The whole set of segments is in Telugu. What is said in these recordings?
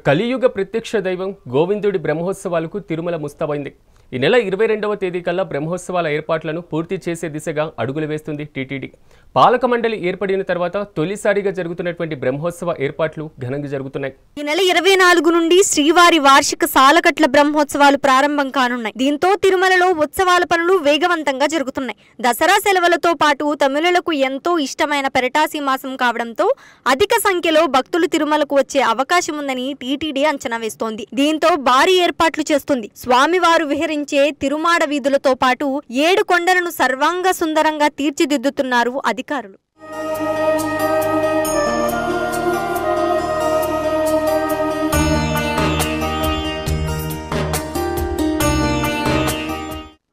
కలియుగ ప్రత్యక్ష దైవం గోవిందుడి బ్రహ్మోత్సవాలకు తిరుమల ముస్తాబైంది. ఈ నెల 22వ తేదీ కల్లా బ్రహ్మోత్సవాల ఏర్పాట్లను పూర్తి చేసే దిశగా అడుగులు వేస్తుంది టీటీడీ. పాలక మండలి ఏర్పడిన తర్వాత తొలిసారిగా జరుగుతున్నటువంటి బ్రహ్మోత్సవ ఏర్పాట్లు ఘనంగా జరుగుతున్నాయి. ఈ నెల 24 నుండి శ్రీవారి వార్షిక సాలకట్ల బ్రహ్మోత్సవాలు ప్రారంభం కానున్నాయి. దీంతో తిరుమలలో ఉత్సవాల పనులు వేగవంతంగా జరుగుతున్నాయి. దసరా సెలవులతో పాటు తమిళులకు ఎంతో ఇష్టమైన పెరటాసి మాసం కావడంతో అధిక సంఖ్యలో భక్తులు తిరుమలకు వచ్చే అవకాశం ఉందని టీటీడీ అంచనా వేస్తోంది. దీంతో భారీ ఏర్పాట్లు చేస్తుంది. స్వామివారు విహరించే తిరుమాడ వీధులతో పాటు 7 కొండలను సర్వాంగ సుందరంగా తీర్చిదిద్దుతున్నారు అధికారులు.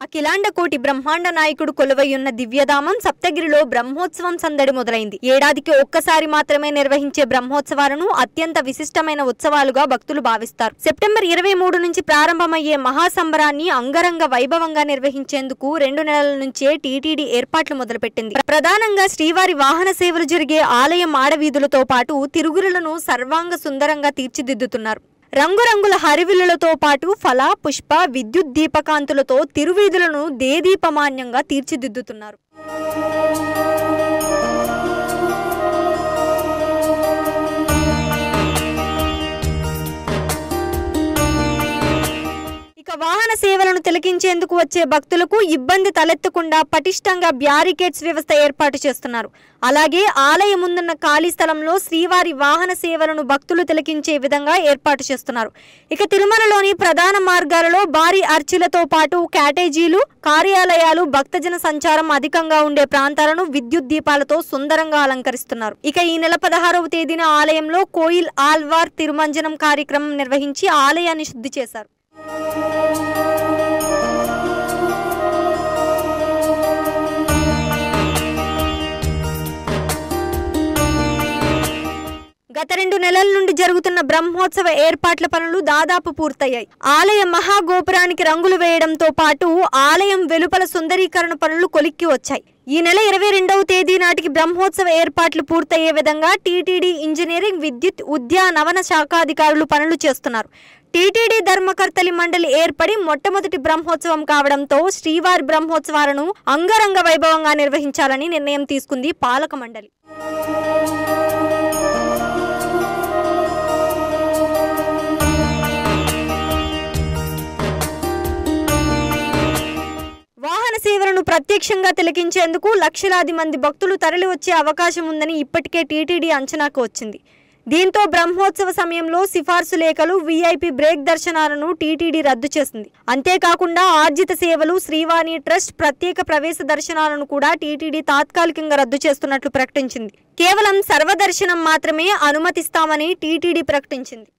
అఖిలాండ కోటి బ్రహ్మాండ నాయకుడు కొలువయ్యున్న దివ్యధామం సప్తగిరిలో బ్రహ్మోత్సవం సందడి మొదలైంది. ఏడాదికి ఒక్కసారి మాత్రమే నిర్వహించే బ్రహ్మోత్సవాలను అత్యంత విశిష్టమైన ఉత్సవాలుగా భక్తులు భావిస్తారు. సెప్టెంబర్ 23 నుంచి ప్రారంభమయ్యే మహాసంబరాన్ని అంగరంగ వైభవంగా నిర్వహించేందుకు 2 నెలల నుంచే టీటీడీ ఏర్పాట్లు మొదలుపెట్టింది. ప్రధానంగా శ్రీవారి వాహన సేవలు జరిగే ఆలయం ఆడవీధులతో పాటు తిరుగులను సర్వాంగ సుందరంగా తీర్చిదిద్దుతున్నారు. రంగురంగుల హరివిల్లులతో పాటు ఫల, పుష్ప, విద్యుత్ దీపకాంతులతో తిరువీధులను దేదీపమాన్యంగా తీర్చిదిద్దుతున్నారు. ఇక వాహన సేవలను తిలకించేందుకు వచ్చే భక్తులకు ఇబ్బంది తలెత్తకుండా పటిష్టంగా బ్యారికేడ్స్ వ్యవస్థ ఏర్పాటు చేస్తున్నారు. అలాగే ఆలయం ముందున్న ఖాళీ స్థలంలో శ్రీవారి వాహన సేవలను భక్తులు తిలకించే విధంగా ఏర్పాటు చేస్తున్నారు. ఇక తిరుమలలోని ప్రధాన మార్గాలలో భారీ అర్చీలతో పాటు క్యాటేజీలు, కార్యాలయాలు, భక్తజన సంచారం అధికంగా ఉండే ప్రాంతాలను విద్యుత్ దీపాలతో సుందరంగా అలంకరిస్తున్నారు. ఇక ఈ నెల 16వ తేదీన ఆలయంలో కోయిల్ ఆల్వార్ తిరుమంజనం కార్యక్రమం నిర్వహించి ఆలయాన్ని శుద్ధి చేశారు. గత 2 నెలల నుండి జరుగుతున్న బ్రహ్మోత్సవ ఏర్పాట్ల పనులు దాదాపు పూర్తయ్యాయి. ఆలయ మహాగోపురానికి రంగులు వేయడంతో పాటు ఆలయం వెలుపల సుందరీకరణ పనులు కొలిక్కి వచ్చాయి. ఈ నెల 22వ తేదీ నాటికి బ్రహ్మోత్సవ ఏర్పాట్లు పూర్తయ్యే విధంగా టీటీడీ ఇంజనీరింగ్, విద్యుత్, ఉద్యానవన శాఖాధికారులు పనులు చేస్తున్నారు. టీటీడీ ధర్మకర్తలి మండలి ఏర్పడి మొట్టమొదటి బ్రహ్మోత్సవం కావడంతో శ్రీవారి బ్రహ్మోత్సవాలను అంగరంగ వైభవంగా నిర్వహించాలని నిర్ణయం తీసుకుంది పాలక మండలి. వాహన సేవలను ప్రత్యక్షంగా తిలకించేందుకు లక్షలాది మంది భక్తులు తరలి వచ్చే అవకాశం ఉందని ఇప్పటికే టీటీడీ అంచనాకు వచ్చింది. దీంతో బ్రహ్మోత్సవ సమయంలో సిఫార్సు లేఖలు, వీఐపీ బ్రేక్ దర్శనాలను టీటీడీ రద్దు చేసింది. అంతేకాకుండా ఆర్జిత సేవలు, శ్రీవాణి ట్రస్ట్ ప్రత్యేక ప్రవేశ దర్శనాలను కూడా టీటీడీ తాత్కాలికంగా రద్దు చేస్తున్నట్లు ప్రకటించింది. కేవలం సర్వదర్శనం మాత్రమే అనుమతిస్తామని టీటీడీ ప్రకటించింది.